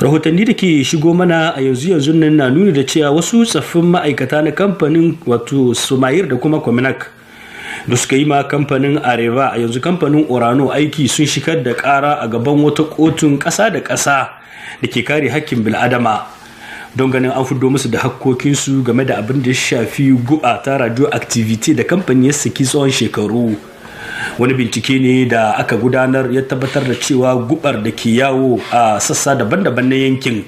rahotanni da ke shigo mana a yanzu nan na nuni da cewa wasu tsaffin ma'aikata na kamfanin wato Sumayir da kuma Kominak da suka yi ma kamfanin Areva a yanzu kamfanin Orano aiki sun shigar da kara a gaban wata kotun ƙasa da ƙasa da ke kare hakkin bil'adama don ganin an fudo musu da hakkokinsu game da abin da ya shafi guba ta radioactivity da kamfanin ya saki tsawon shekaru. Wani bincike ne da aka gudanar ya tabbatar da cewa gubar da ke yawo a sassa daban-daban na yankin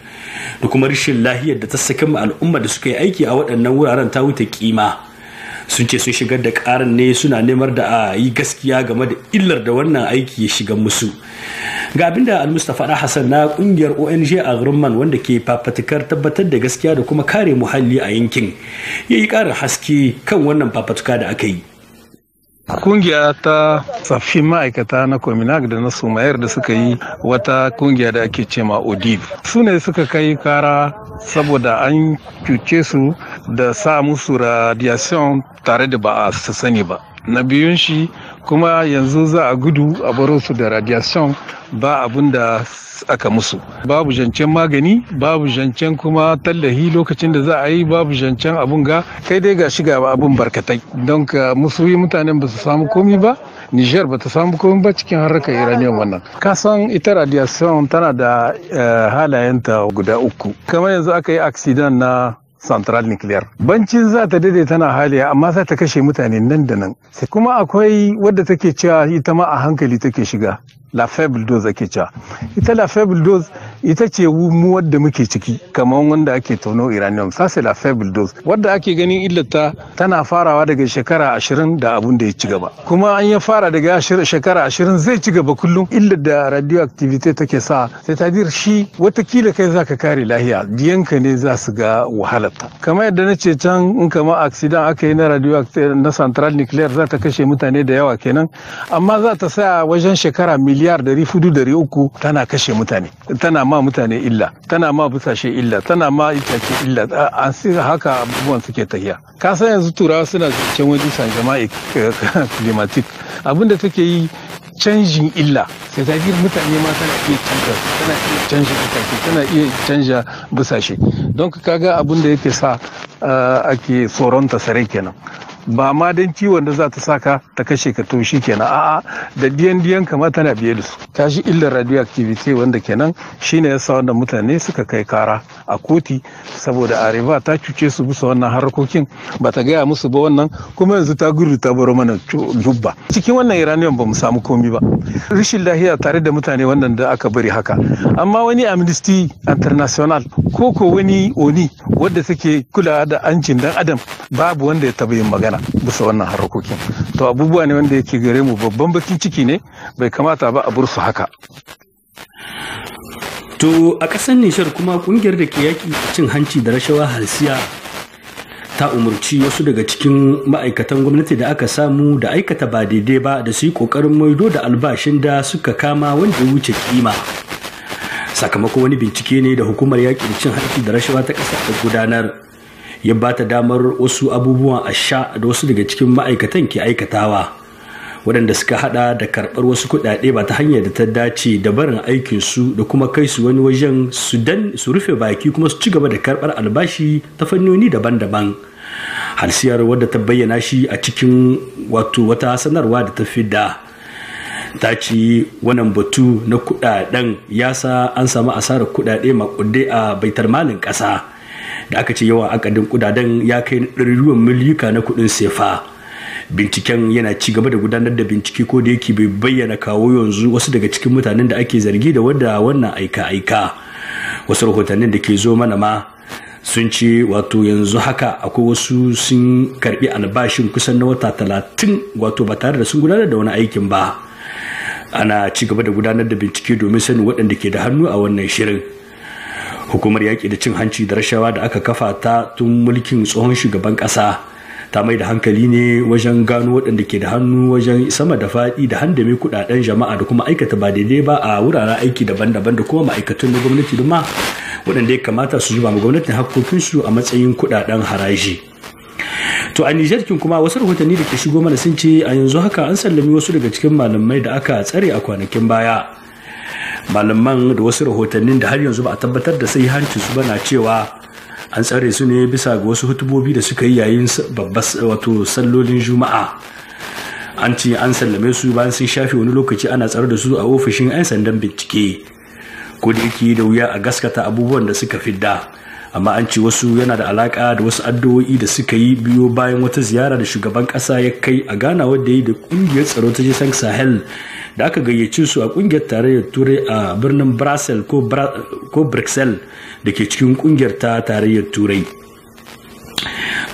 da kuma rashin lahiyar da ta saki al'umma da suka yi aiki a waɗannan wuraren ta wuce kima. Sun ce sun shigar da ƙarin ne suna neman da a yi gaskiya game da illar da wannan aiki ya shiga musu. Ga abinda Al-Mustapha Hassan na ƙungiyar ONG Agriman wanda ke fafatukar tabbatar da gaskiya da kuma kare muhalli a yankin ya yi ƙarin haske kan wannan fafatuka da aka yi. Kungiya ta tsaffin ma'aikata na Kominak da na Sumayar da suka yi wata kungiya da ake cema ODIV. Su ne suka kai kara saboda an cuce su da sa musu radiation tare da ba a sani ba. Na biyun shi kuma yanzu za a gudu a baro su da radiation ba abin da aka musu. Babu zancen magani, babu zancen kuma tallahi lokacin da za a yi, babu zancen abun ga kai dai ga shiga abun barkatai. Don ka musu yi mutanen ba su samu komi ba, Niger ba ta samu komi ba cikin harkar uranium wannan. Ka san ita radiation tana da halayenta guda uku. Kamar yanzu aka yi accident na central nuclear. Bancin za ta daidai tana haliya amma za ta kashe mutane nan da nan. Sai kuma akwai wadda take cewa ita ma a hankali take shiga. La faible dose ake cewa. Ita la faible dose ita ce mu wadda muke ciki kamar wanda ake tono uranium. Sasa la faible dose wadda ake ganin illata tana farawa daga shekara 20 da abun da ya ci gaba. Kuma an ya fara daga shekara 20 zai ci gaba kullum. Illar da radioactivity take sa sai ta dir shi watakila kai zaka kare lahiya diyanka ne za su ga wahalarta. Kamar yadda na ce can in kama accident aka yi na radioactive na central nuclear za ta kashe mutane da yawa kenan amma za ta sa wajen shekara miliyar 400-300 tana kashe mutane, tana ma mutane illa, tana ma busashe illa, tana ma itace illa, an sai haka abubuwan suke tahiya. Ka san yanzu turawa suna zancen wani sanjama climatic abinda take yi canjin illa sai ta mutane ma tana iya canja itace, tana iya canja busashe. Don kaga abin da yake sa ake tsoron ta sarai kenan. Ba ma don ciwon da za ta saka ta kashe ka to shi kenan a'a da diyan kama tana biye da su kashi illar radioactivity wanda kenan shine yasa wanda mutane suka kai kara a koti saboda Areva ta cuce su bisa wannan harkokin ba ta gaya musu ba wannan kuma yanzu ta gudu ta baro mana dubba cikin wannan uranium ba mu samu komi ba rashin lahiya tare da mutane wannan da aka bari haka amma wani Amnesty International ko wani ONI wadda take kula da ancin dan adam babu wanda ya taba yin magana bisa wannan harkokin to abubuwa ne wanda yake gare mu babban bakin ciki ne bai kamata ba a bar su haka. To a ƙasar Nijar kuma kungiyar da ke yaki cin hanci da rashawa halsiya ta umurci wasu daga cikin ma'aikatan gwamnati da aka samu da aikata ba daidai ba da su yi ƙoƙarin maido da albashin da suka kama wanda ya wuce kima. Sakamakon wani bincike ne da hukumar yaƙi da cin hanci da rashawa ta ƙasa ta gudanar ya ba ta damar wasu abubuwan asha da wasu daga cikin ma'aikatan ke aikatawa waɗanda suka hada da karɓar wasu kuɗaɗe ba ta hanyar da ta dace da barin aikinsu da kuma kai su wani wajen su rufe baki kuma su ci gaba da karɓar albashi ta fannoni daban-daban. Halsiyar wadda ta bayyana shi a cikin wata sanarwa da ta fidda ta ce wannan batu na kuɗaɗen ya sa an samu asarar kuɗaɗe maƙudai a baitar malin ƙasa da aka ce yawan akadin kudaden ya kai ɗaruruwan miliyuka na kuɗin sefa. Binciken yana ci gaba da gudanar da bincike ko da yake bai bayyana kawo yanzu wasu daga cikin mutanen da ake zargi da wadda wannan aika-aika. Wasu rahotannin da ke zo mana ma sun ce yanzu haka akwai wasu sun karbi albashin kusan na wata 30 ba tare da sun gudanar da wani aikin ba. Ana ci gaba da gudanar da bincike domin sanin waɗanda ke da hannu a wannan shirin. Hukumar yaƙi da cin hanci da rashawa da aka kafa ta tun mulkin tsohon shugaban ƙasa ta mai da hankali ne wajen gano waɗanda ke da hannu wajen sama da faɗi da handame kuɗaɗen jama'a da kuma aikata ba daidai ba a wuraren aiki daban-daban da kuma ma'aikatan na gwamnati da ma waɗanda ya kamata su zuba ma gwamnatin hakkokinsu a matsayin kuɗaɗen haraji. To a Nijar kin kuma wasu rahotanni da ke shigo mana sun ce a yanzu haka an sallami wasu daga cikin malamai da aka tsare a kwanakin baya malaman da wasu rahotannin da har yanzu ba a tabbatar da sai hancin su bana cewa an tsare su ne bisa ga wasu hutubobi da suka yi yayin wato sallolin juma'a. An ce an sallame su bayan sun shafe wani lokaci ana tsare da su a ofishin 'yan sandan bincike, ko da yake da wuya a gaskata abubuwan da suka fidda, amma an ce wasu yana da alaka da wasu addu'o'i da suka yi biyo bayan wata ziyara da shugaban kasa ya kai a Ghana wadda yi da kungiyar tsaro ta G5 Sahel da aka gayyace su a kungiyar tarayyar turai a birnin Brussels ko Bruxelles da ke cikin kungiyar ta tarayyar turai.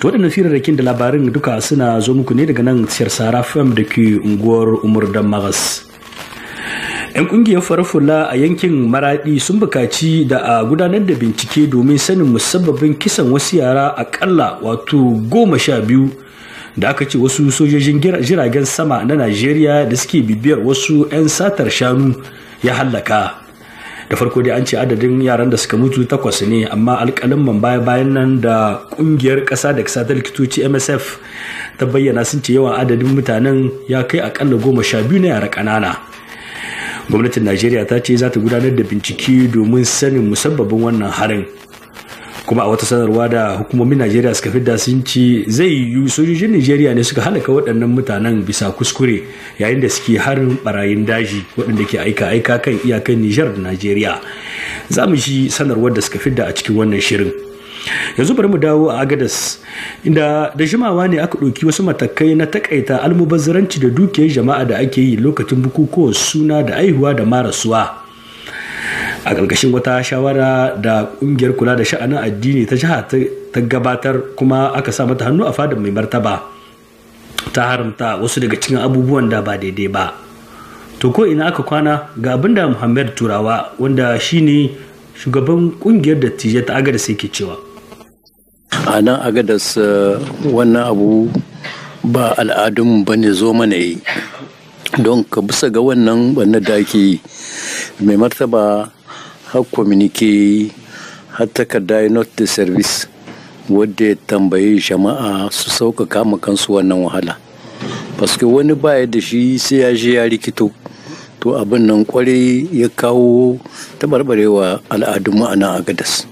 To waɗannan firarrakin da labarin duka suna zo muku ne daga nan Sarsara FM da ke unguwar Umar da Magas. 'Yan kungiyar farfula a yankin Maradi sun bukaci da a gudanar da bincike domin sanin musabbabin kisan wasu yara akalla wato 12 da aka ce wasu sojojin jiragen sama na Najeriya da suke bibiyar wasu 'yan satar shanu ya hallaka. Da farko dai an ce adadin yaran da suka mutu 8 ne, amma alƙalin baya-bayan nan da ƙungiyar ƙasa da ƙasa ta likitoci MSF ta bayyana sun ce yawan adadin mutanen ya kai akalla 12 na yara ƙanana. Gwamnatin Najeriya ta ce za ta gudanar da bincike domin sanin musabbabin wannan harin. Kuma a wata sanarwa da hukumomin Najeriya suka fidda sun ce zai yiwu sojojin Najeriya ne suka halaka waɗannan mutanen bisa kuskure yayin da suke harin barayin daji waɗanda ke aika kan iyakan Nijar da Najeriya. Za mu shi sanarwar da suka fidda a cikin wannan shirin. Yanzu bari mu dawo a Agadas, inda da jimawa ne aka ɗauki wasu matakai na takaita almubazzaranci da dukiyar jama'a da ake yi lokacin bukukuwan suna da aihuwa da marasuwa. A ƙarƙashin wata shawara da ƙungiyar kula da sha'anin addini ta jiha ta gabatar kuma aka sa mata hannu a fadar mai martaba, ta haramta wasu daga cikin abubuwan da ba daidai ba. To ko ina aka kwana ga abin da Muhammad Turawa, wanda shine shugaban ƙungiyar dattijai ta Agadas yake cewa. A nan Agadas wannan abu ba al'adun ba ne zo mana yi, don ka bisa ga wannan banna da ake yi mai martaba har communique har takarda not the service wadda ya tambayi jama'a su sauƙaƙa ma kansu wannan wahala, paske wani baya da shi sai ya je ya rikito, to abin nan kwarai ya kawo tabarbarewa al'adun ma'ana Agadas.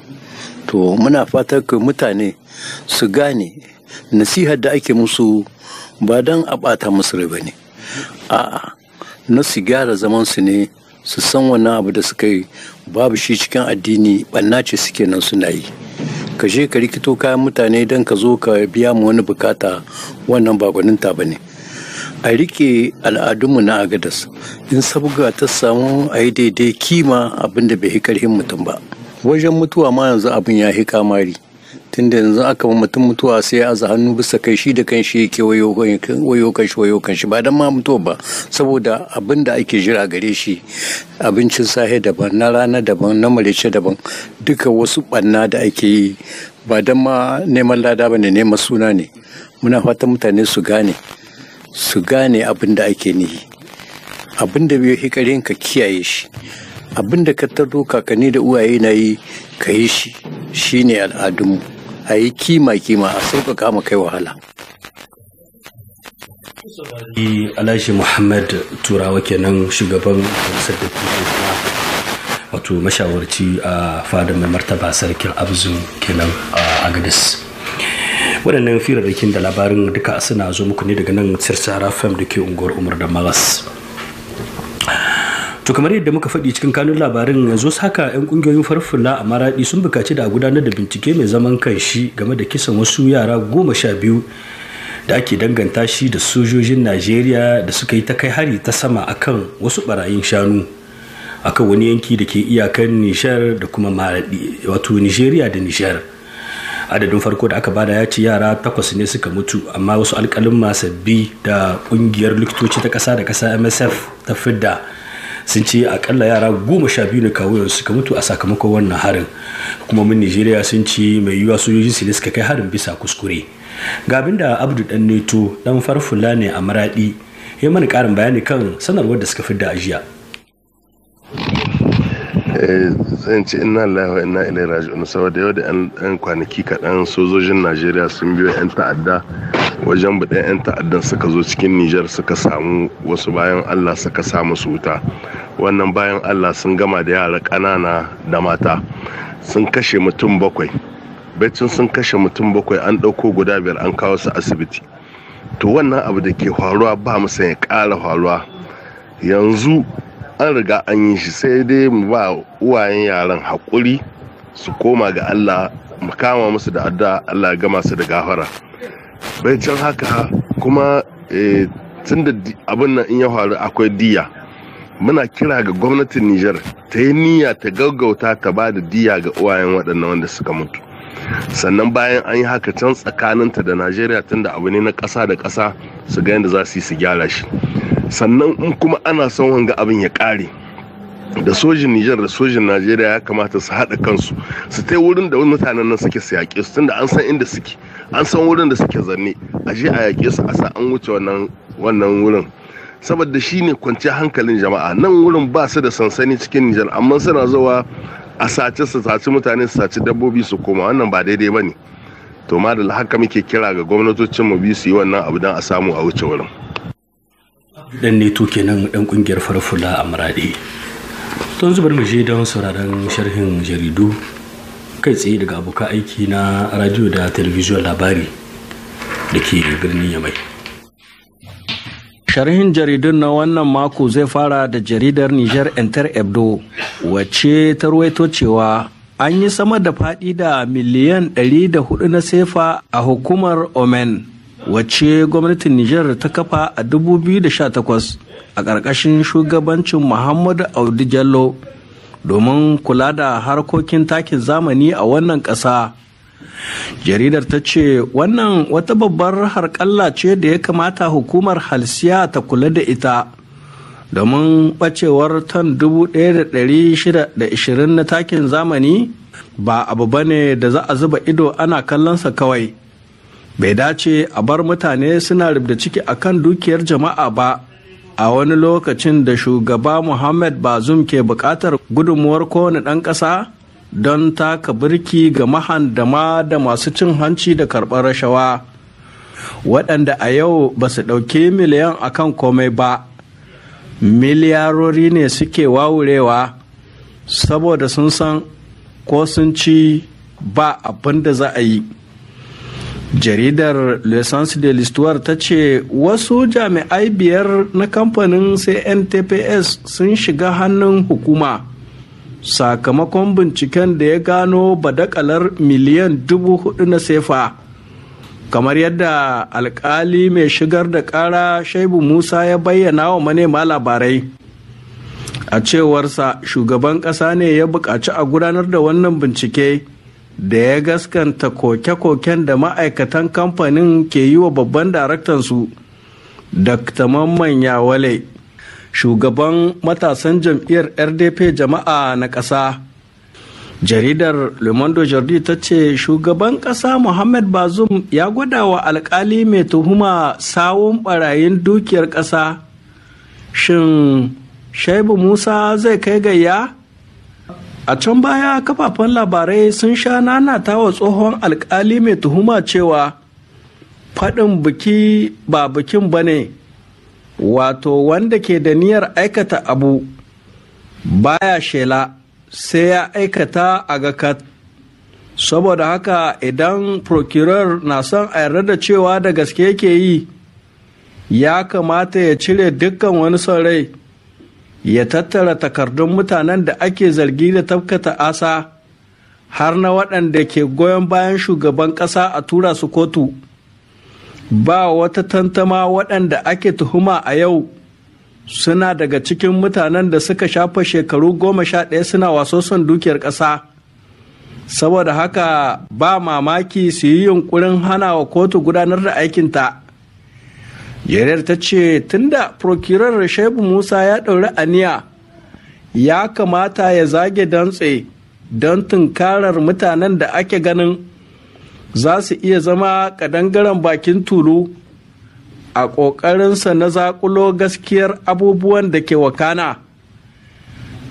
To muna fata ka mutane su gane nasihar da ake musu ba don a ɓata musu rai ba ne, a'a na su gyara zaman su ne, su san wannan abu da suka yi babu shi cikin addini, ɓanna ce suke nan suna yi. Ka je ka rikito kayan mutane don ka zo ka biya mu wani bukata, wannan ba gwaninta ba ne. A rike al'adunmu na Agadas, in sabga ta samu a yi daidai kima abin da bai yi karhin mutum ba. Wajen mutuwa ma yanzu abin ya yi kamari, tunda yanzu aka ma mutum mutuwa sai ya aza hannu bisa kai shi da kanshi yake wayo kanshi ba dan ma mutuwa ba, saboda abin da ake jira gare shi abincin sahe daban, na rana daban, na marece daban, duka wasu banna da ake yi ba dan ma neman lada ba ne, neman suna ne. Muna fatan mutane su gane abin da ake nihi, abin da bai hikarin ka kiyaye shi, abin da ka tardo kakanni da uwaye na yi ka yi shi, shine al'adunmu. A yi kima a sauƙaƙa ma kai wahala. Alhaji Muhammad Turawa kenan, shugaban majalisar dattijai wato mashawarci a fadar mai martaba sarkin Abzu kenan a Agadas. Waɗannan firarrakin da labarin duka suna zo muku ne daga nan Sarsara FM da ke unguwar Umar da Magas. To kamar yadda muka faɗi cikin kanun labarin, yanzu haka 'yan ƙungiyoyin farfula a Maradi sun buƙaci da a gudanar da bincike mai zaman kanshi game da kisan wasu yara 12 da ake danganta shi da sojojin Najeriya da suka yi ta kai hari ta sama akan wasu barayin shanu akan wani yanki da ke iyakan Nijar da kuma Maradi, wato Nijeriya da Nijar. Adadin farko da aka bada ya ce yara 8 ne suka mutu, amma wasu alƙalin sabbi da ƙungiyar likitoci ta ƙasa da ƙasa MSF ta fidda sun ce akalla yara 12 ne kawo yanzu suka mutu a sakamakon wannan harin. Hukumomin Nijeriya sun ce mai yiwuwa sojojin su ne suka kai harin bisa kuskure. Ga abin da Abdu Dan Neto dan farfula ne a Maradi ya mana karin bayani kan sanarwar da suka fidda a jiya. Zan ce inna lillahi wa inna ilaihi raji'un, saboda yau da 'yan kwanaki kaɗan sojojin Najeriya sun biyo 'yan ta'adda wajen buɗe 'yan ta'addan suka zo cikin Nijar suka samu wasu bayan Allah suka samu su wuta. Wannan bayan Allah sun gama da yara ƙanana da mata, sun kashe mutum 7. Baicin sun kashe mutum 7 an ɗauko guda 5 an kawo su asibiti. To wannan abu da ke faruwa ba mu san ya ƙara faruwa. Yanzu an riga an yi shi, sai dai mu ba uwayen yaran haƙuri su koma ga Allah, mu kama musu da addu'a Allah ya gama su da gafara. Baicin haka kuma tun da abin nan in ya faru akwai diya, muna kira ga gwamnatin Nijar ta yi niyya ta gaggauta ta ba da diya ga uwayen waɗannan wanda suka mutu. Sannan bayan an yi haka can tsakaninta da Najeriya, tun da abu ne na ƙasa da ƙasa, su ga yadda za su yi su gyara shi. Sannan in kuma ana son wanga abin ya ƙare, da sojin Nijar da sojin Najeriya ya kamata su haɗa kansu su tai wurin da mutanen nan suke su yaƙe su, tunda an san inda suke, an san wurin da suke zanne, a je a yaƙe su a sa an wuce wannan wurin, saboda shi ne kwanciyar hankalin jama'a. Nan wurin ba su da sansani cikin Nijar, amma suna zuwa a sace mutane, su saci dabbobi su koma. Wannan ba daidai ba ne. To ma da haka muke kira ga gwamnatocin mu bi su yi wannan abu don a samu a wuce wurin. Dan ne to kenan dan kungiyar farfula a Maradi. Don zubar mu je don sauraron sharhin jaridu kai tsaye daga abokan aiki na radio da talabijin labari da ke birnin Yamai. Sharhin jaridun na wannan mako zai fara da jaridar Niger Enter Ebdo, wacce ta ruwaito cewa an yi sama da faɗi da miliyan 104 na sefa a hukumar Omen, wacce gwamnatin Niger ta kafa a 2018 a ƙarƙashin shugabancin Muhammadu Audu Jallo domin kula da harkokin takin zamani a wannan ƙasa. Jaridar ta ce wannan wata babbar harƙalla ce da ya kamata hukumar halsiya ta kula da ita, domin ɓacewar tan 1,620 na takin zamani ba abu bane da za a zuba ido ana kallonsa kawai. Bai dace a bar mutane suna rubda ciki akan dukiyar jama'a ba a wani lokacin da shugaba Muhammad Bazoum ke buƙatar gudunmuwar kowane ɗan ƙasa don taka birki ga mahandama da masu cin hanci da karɓar rashawa, waɗanda a yau ba su ɗauki miliyan akan komai ba, miliyarori ne suke wawurewa saboda sun san ko sun ci ba abin da za a yi. Jaridar L'Essence de l'Histoire ta ce wasu jami'ai 5 na kamfanin CNTPS sun shiga hannun hukuma sakamakon binciken da ya gano badakalar miliyan 4,000 na sefa, kamar yadda alkali mai shigar da kara Shaibu Musa ya bayyana wa manema labarai. A cewarsa shugaban ƙasa ne ya buƙaci a gudanar da wannan bincike da ya gaskanta koke-koken da ma'aikatan kamfanin ke yi wa babban daraktansu Dr. Mamman Yawale, shugaban matasan jam'iyyar RDP jama'a na ƙasa. Jaridar Le Monde Aujourd'hui ta ce shugaban ƙasa Muhammad Bazoum ya gwada wa alƙali mai tuhuma sawun ɓarayin dukiyar ƙasa. Shin Shaibu Musa zai kai gayya? A can baya kafafen labarai sun sha nanata wa tsohon alƙali mai tuhuma cewa faɗin biki ba bikin ba ne, wato wanda ke da niyyar aikata abu baya shela sai ya aikata a gakat. Saboda haka idan procurer na son a yarda da cewa da gaske yake yi, ya kamata ya cire dukkan wani son rai, ya tattara takardun mutanen da ake zargi da tafkata asa har na waɗanda ke goyon bayan shugaban ƙasa a tura su kotu. Ba wata tantama waɗanda ake tuhuma a yau suna daga cikin mutanen da suka shafa shekaru 11 suna waso son dukiyar ƙasa. Saboda haka ba mamaki su yi yunkurin hana wa kotu gudanar da aikinta. Jaridar ta ce tunda procurer Shaibu Musa ya ɗauri aniya, ya kamata ya zage dantse don tunkarar mutanen da ake ganin za su iya zama kadangaren bakin tulu a ƙoƙarinsa na zaƙulo gaskiyar abubuwan da ke wakana.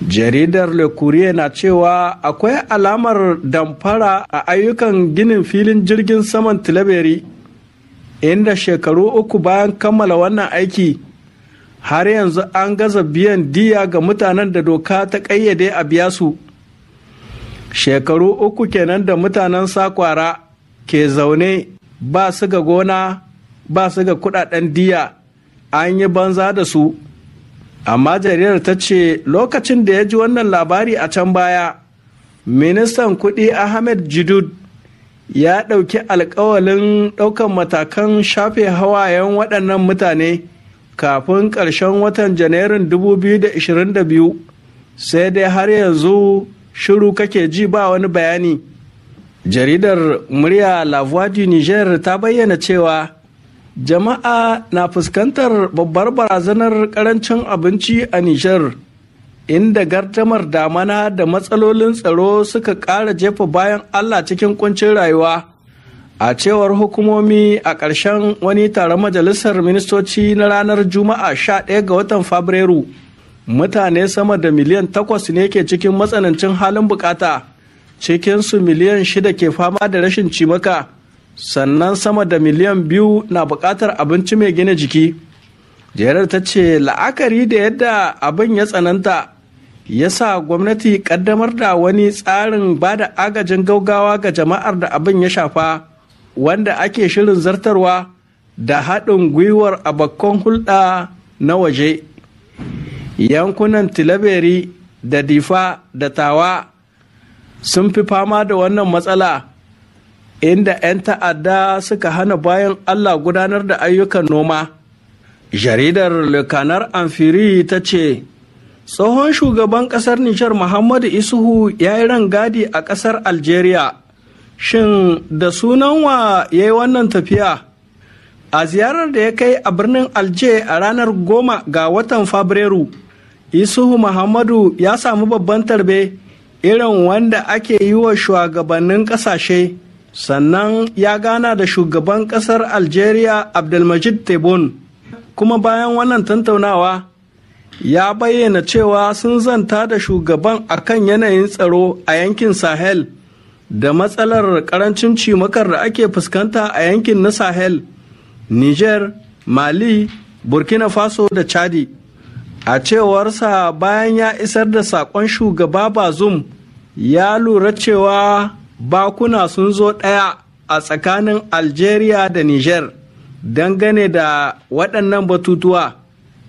Jaridar Le Courrier na cewa akwai alamar damfara a ayyukan ginin filin jirgin saman Tilaberi. inda shekaru 3 bayan kammala wannan aiki har yanzu an gaza biyan diya ga mutanen da doka ta ƙayyade a biya su. Shekaru 3 kenan da mutanen Sakwara ke zaune ba su ga gona ba su ga kudaden diya, an yi banza da su. Amma jaridar ta ce lokacin da ya ji wannan labari a can baya, ministan kuɗi Ahmed Jidud ya ɗauki alkawalin ɗaukan matakan shafe hawayen waɗannan mutane kafin ƙarshen watan Janairun 2022, sai dai har yanzu shiru kake ji ba wani bayani. Jaridar murya La Voix du Niger ta bayyana cewa jama'a na fuskantar babbar barazanar karancin abinci a Niger, inda gardamar damana da matsalolin tsaro suka ƙara jefa bayan Allah cikin kuncin rayuwa. A cewar hukumomi a ƙarshen wani taron majalisar ministoci na ranar Juma'a 11 ga watan Fabrairu, mutane sama da miliyan 8 ne ke cikin matsanancin halin bukata, cikinsu miliyan 6 ke fama da rashin cimaka, sannan sama da miliyan 2 na bukatar abinci mai gina jiki. Jerar ta ce la'akari da yadda abin ya tsananta ya sa gwamnati kaddamar da wani tsarin ba da agajin gaugawa ga jama'ar da abin ya shafa, wanda ake shirin zartarwa da haɗin gwiwar abokan hulɗa na waje. Yankunan Tilaberi da Difa da Tawa sun fi fama da wannan matsala, inda 'yan ta'adda suka hana bayan Allah gudanar da ayyukan noma. Jaridar Le Canard Amfiri ta ce tsohon shugaban ƙasar Nijar Muhammadu Isuhu ya yi rangadi a ƙasar Algeria. Shin da sunan wa ya yi wannan tafiya? A ziyarar da ya kai a birnin Alger a ranar 10 ga watan Fabrairu, Isuhu Muhammadu ya samu babban tarbe irin wanda ake yi wa shugabannin ƙasashe, sannan ya gana da shugaban ƙasar Algeria Abdelmajid Tebboune. Kuma bayan wannan tantaunawa ya bayyana cewa sun zanta da shugaban akan yanayin tsaro a yankin Sahel da matsalar karancin cimakar da ake fuskanta a yankin na Sahel, Niger, Mali, Burkina Faso da Chadi. A cewarsa bayan ya isar da saƙon shugaba Bazoum, ya lura cewa bakuna sun zo ɗaya a tsakanin Algeria da Niger dangane da waɗannan batutuwa.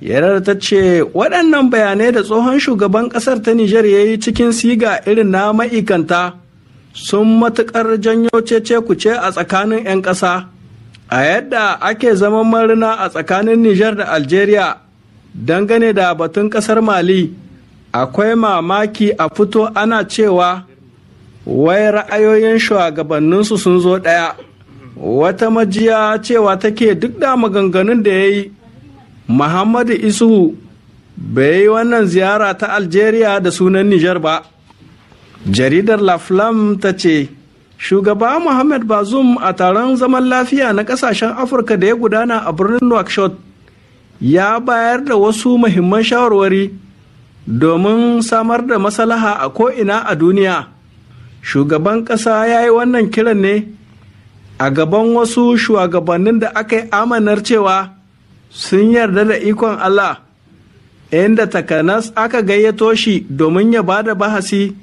Yarar ta ce waɗannan bayanai da tsohon shugaban ƙasar ta Niger ya yi cikin siga irin na ma'ikanta sun matuƙar janyo cece-kuce a tsakanin 'yan ƙasa, a yadda ake zaman marina a tsakanin Niger da Algeria dangane da batun ƙasar Mali. Akwai mamaki a fito ana cewa wai ra'ayoyin shugabanninsu sun zo ɗaya. Wata majiya cewa take duk da maganganun da ya yi, Muhammadu Isuhu bai yi wannan ziyara ta Algeria da sunan Niger ba. Jaridar La Flamme ta ce shugaba Muhammad Bazoum a taron zaman lafiya na kasashen Afirka da ya gudana a birnin Nouakchott ya bayar da wasu muhimman shawarwari domin samar da maslaha a ko'ina a duniya. Shugaban ƙasa ya yi wannan kiran ne a gaban wasu shugabannin da aka yi amanar cewa sun yarda da ikon Allah, inda takanas aka gayyato shi domin ya ba da bahasi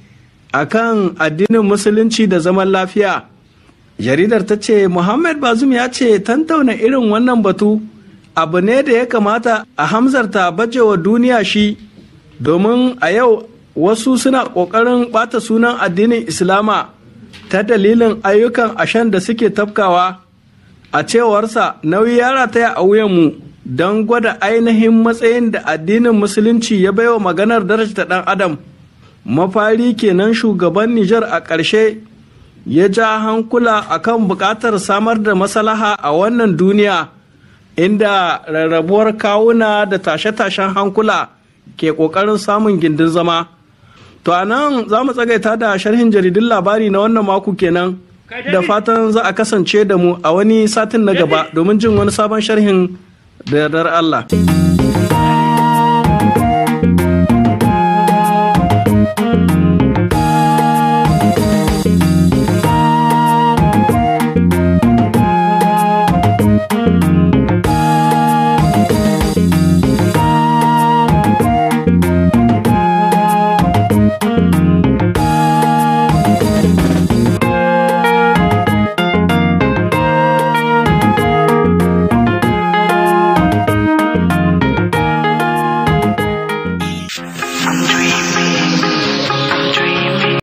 a kan addinin musulunci da zaman lafiya. Jaridar ta ce Muhammad Bazoum ya ce tantauna irin wannan batu abu ne da ya kamata a hamzarta bajewa duniya shi, domin a yau wasu suna ƙoƙarin ɓata sunan addinin Islama ta dalilin ayyukan ashan da suke tafkawa. A cewarsa nauyi ya rataya a wuyanmu don gwada ainihin matsayin da addinin musulunci ya baiwa maganar darajta ɗan adam. Mafari kenan shugaban Nijar a ƙarshe ya ja hankula akan buƙatar samar da maslaha a wannan duniya, inda rarrabuwar kawuna da tashe-tashen hankula ke ƙoƙarin samun gindin zama. To a nan za mu tsagaita da sharhin jaridun labari na wannan mako kenan, da fatan za a kasance da mu a wani satin na gaba domin jin wani sabon sharhin da yardar Allah.